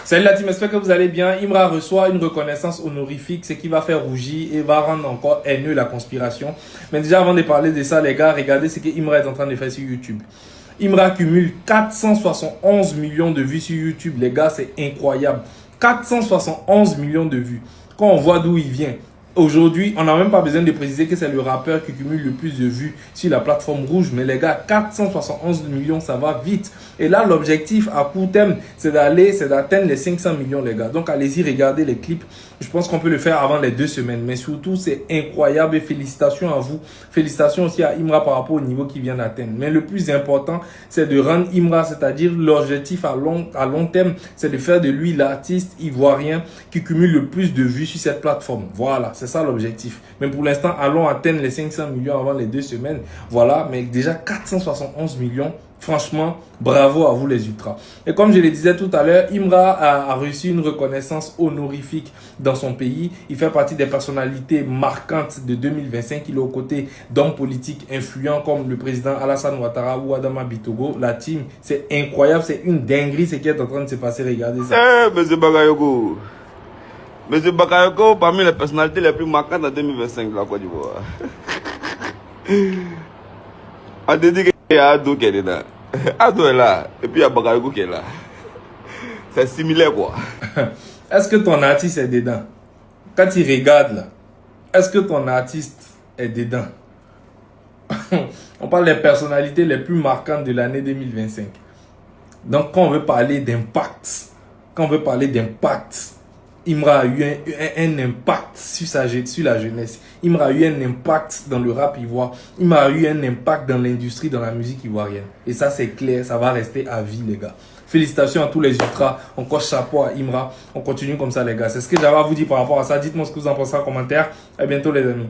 Salut la team, j'espère que vous allez bien. Imra reçoit une reconnaissance honorifique, ce qui va faire rougir et va rendre encore haineux la conspiration. Mais déjà, avant de parler de ça, les gars, regardez ce que Imra est en train de faire sur YouTube. Imra cumule 471 millions de vues sur YouTube. Les gars, c'est incroyable. 471 millions de vues. Quand on voit d'où il vient, aujourd'hui, on n'a même pas besoin de préciser que c'est le rappeur qui cumule le plus de vues sur la plateforme rouge. Mais les gars, 471 millions, ça va vite. Et là, l'objectif à court terme, c'est d'atteindre les 500 millions, les gars. Donc, allez-y, regardez les clips. Je pense qu'on peut le faire avant les 2 semaines. Mais surtout, c'est incroyable et félicitations à vous. Félicitations aussi à Imra par rapport au niveau qu'il vient d'atteindre. Mais le plus important, c'est de rendre Imra, c'est-à-dire l'objectif à long terme, c'est de faire de lui l'artiste ivoirien qui cumule le plus de vues sur cette plateforme. Voilà, c'est ça l'objectif. Mais pour l'instant, allons atteindre les 500 millions avant les 2 semaines. Voilà, mais déjà 471 millions. Franchement, bravo à vous les ultras. Et comme je le disais tout à l'heure, Imra a reçu une reconnaissance honorifique dans son pays. Il fait partie des personnalités marquantes de 2025. Il est aux côtés d'hommes politiques influents comme le président Alassane Ouattara ou Adama Bitogo. La team, c'est incroyable, c'est une dinguerie ce qui est en train de se passer. Regardez ça. Monsieur Bakayoko. Monsieur Bakayoko, parmi les personnalités les plus marquantes en 2025 de la Côte d'Ivoire. On te dit qu'il y a Ado qui est dedans. Ado est là. Et puis il y a Bakayoko qui est là. C'est similaire quoi. Est-ce que ton artiste est dedans? Quand il regarde là, est-ce que ton artiste est dedans? On parle des personnalités les plus marquantes de l'année 2025. Donc quand on veut parler d'impact, Imra a eu un impact sur la jeunesse. Imra a eu un impact dans le rap ivoire. Imra a eu un impact dans l'industrie, dans la musique ivoirienne. Et ça, c'est clair, ça va rester à vie, les gars. Félicitations à tous les ultras. Encore chapeau à Imra. On continue comme ça, les gars. C'est ce que j'avais à vous dire par rapport à ça. Dites-moi ce que vous en pensez en commentaire. À bientôt, les amis.